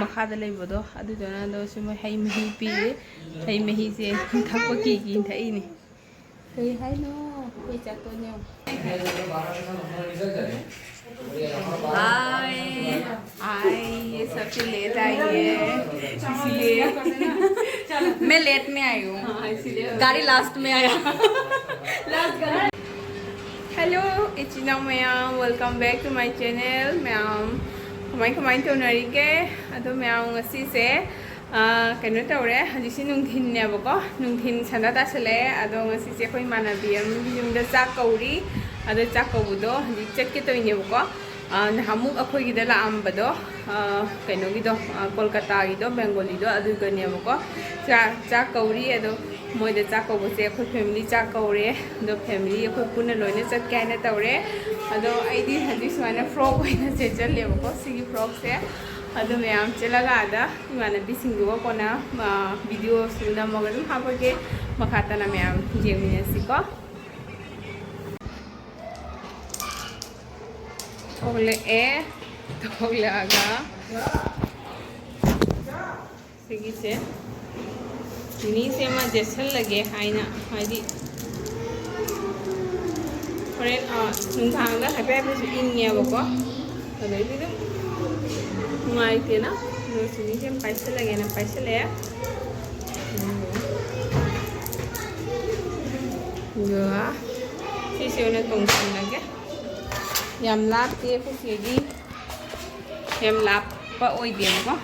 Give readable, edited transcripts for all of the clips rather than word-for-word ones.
मखादा लेबदो अदुदना दो सिम हई मही पी हई मही से थक की थईनी कई हाय नो कोई चाटोन्यो हाय हाय ये सब से लेट आई है इसलिए मैं लेट में आई हूँ गाड़ी लास्ट में आया लास्ट गाड़ी हेलो इचिना ma'am welcome back to my channel ma'am कमाई तौनरीगे अदो मैम ngasi से कनो तौरे हजिसि नुंथिननेबको नुंथिन साना तासले अदो ngasi से कोई मानबी युमदा चाक कौरी अदो चाक कौबदो हजि चटके तोइनेबको नहामुक अखोइगिदा लाअम्बदो कनोगिदो कोलकातागिदो बेंगोलीदो अदुगनेबको चाक कौरी अदो मोइदा चाक कौबसे अखोइ फैमिली चाक कौरे अदो फैमिली अखोइ पुना लोइने चटके हाइना तौरे अदो आइदी हजि सुमाइना फ्रॉक ओइना चेचलेबको सिगी फ्रॉक से अदो मैम चलगा आदा इमानबी सिंगुबो कोना वीडियो सुना मगन हाबगे मखातना मैम जेमिनेसिको ओले ए तोले आगा सिगी से नि से मा जेसल लगे हाइना हाइदी होरेन नुंथांदा हाइपे हाइपे इंगेबको अदैदि दम नुंगाइते ना नो सिनि से पैसे लगे ना पैसे ले गोआ सिसे ओने तोंसन लगे यम लापते फुसिगी यम लापा ओइदेबको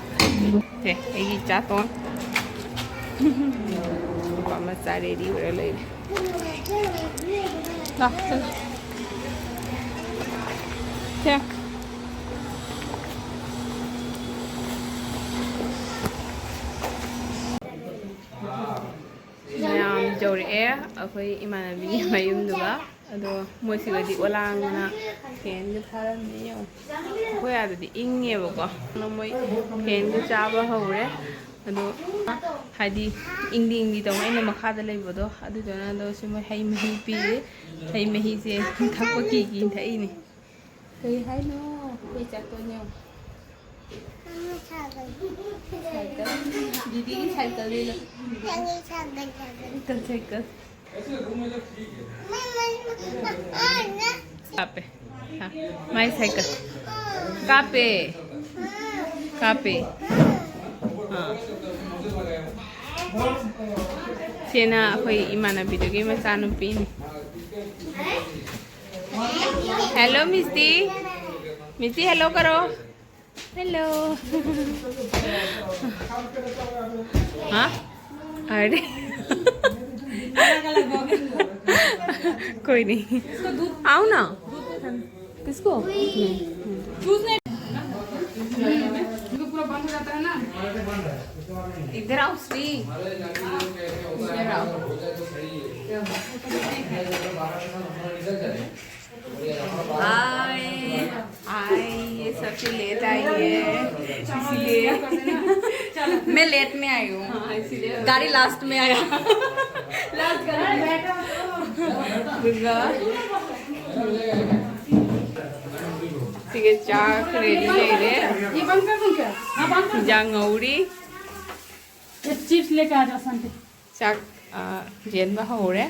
ते एगी चातोन मचा रेडी हो ले ला चल क्या मैम जौरे अखोई इमानबी मयुमदुगा अदो मोइसिगदि ओलांगना फैन गे थारमने यो अखोई आदि इंगेबको मोइ फैन गे चाबा हौरे अदो हादी इंदी तौना इना मखादा लेबदो अदुदना दो सिम हई मही पी हई मही से थक की थईनी कई हाय नो कोई चाटोन्यो दीदी की साइकिल ले लो साइकिल कापे हाँ माई साइकिल कापे कापे हाँ सेना अखोई इमानबीदुगी मचानुपीनी हेलो मिस्टी मिस्टी हेलो करो हेलो हाँ अरे कोई नहीं आओ ना किसको पूरा बंद हो जाता है ना इधर आओ श्री इधर आओ हाय हाय ये सब से लेट आई है इसलिए मैं लेट में आई हूँ गाड़ी लास्ट में आया लास्ट गाड़ी ठीक है चाक रेडी ले रे ये बंद कर दूं क्या हां बंद कर जांगौरी ये चिप्स लेके आ जा संते चाक जेन हो रे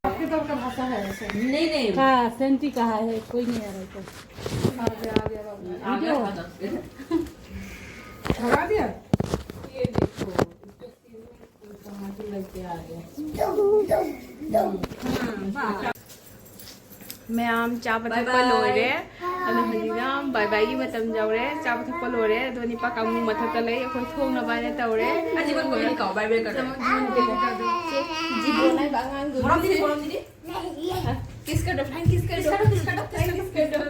आपके तो का भाषा है ऐसे नहीं हां सेंटी कहा है कोई नहीं आ रहा है आ गया वीडियो लगा दिया ये देखो कहां से लग के आ गया मैम चाप थप्पा लोरे अदो हजिना बाय बाय की मतम जावरे चाप थप्पा लोरे अदो निपा कामु मथक ले अखोय थोंना बाने तवरे आजीवन गोयन काव बाय बाय कर जीवन नाय बांगान गो बोरम दीदी किस कर दो फ्लाइंग किस कर दो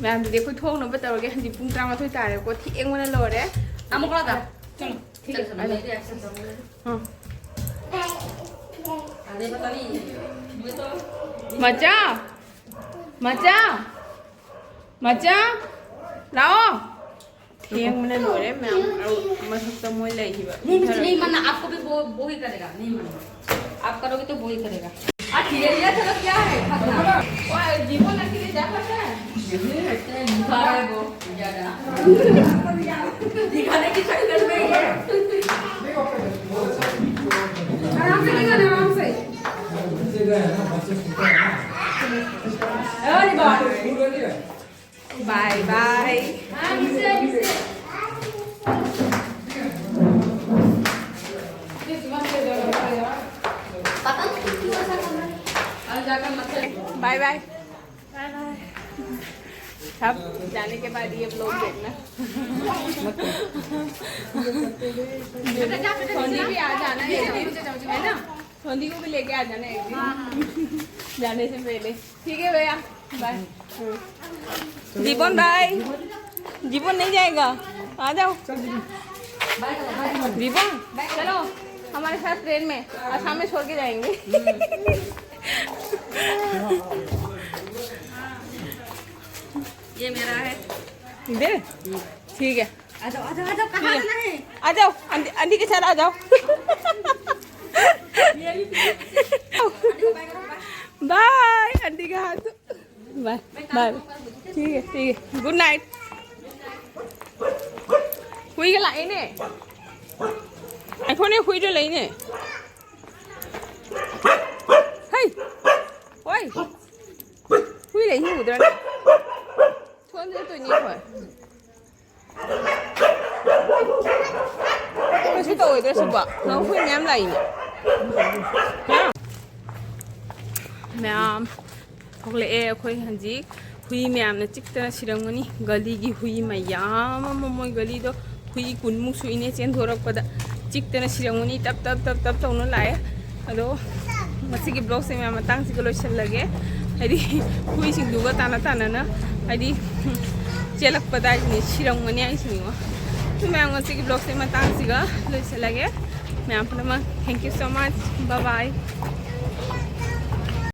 मैम देखो थोंना बतवगे हजि पुंग 13 तारे को थिएंग मने लोरे अमुक लादा चलो ठीक है हां मचा मचा मचा लाओ थिएंग मने लोरे मैम मथक मोय लेहिबा नहीं मना आपको भी वो ही करेगा नहीं मना आप करोगे तो वो ही करेगा ठीक है ये चलो क्या है दिखाने की चक्कर में ये आराम से निकल आराम से अरे bye bye bye bye bye अब जाने के बाद ये ब्लॉग देखना सोनी भी आ जाना है ना सोनी को भी लेके आ जाना है जाने से पहले ठीक है भैया बाय जीवन बाय जीवन नहीं जाएगा आ जाओ जीवन चलो हमारे साथ ट्रेन में आसाम में छोड़ के जाएंगे ये मेरा है दे ठीक है आ जाओ आ जाओ आ जाओ कहाँ जाना है आ जाओ आंटी के साथ आ जाओ बाय आंटी का हाथ बाय बाय ठीक है गुड नाइट हुई cái lại nè anh không nên khui cho lấy nè hey ôi khui lấy ngủ rồi thôi để tôi nhìn thôi tôi sẽ tôi để xem bảo nó khui nhám lại nè ma'am थोड़े अखोई हंजी हुई ma'am ने चिकतना सिरंगनी गली की हुई ma'am मोय गली दो हुई कुनमुक सुइने चेन थोरकपदा चिकतना सिरंगनी तब तब तब तब तौनो लाए अदो मसिगी ब्लॉग से मैम मतंग सिग लोइसलगे हदी हुई सिंगदुगा ताना ताना हदी चेलकपदा नि सिरंगनी आई सिंगो तो मैम मसिगी ब्लॉग से मतंग सिग लोइसलगे ma'am thank you so much bye bye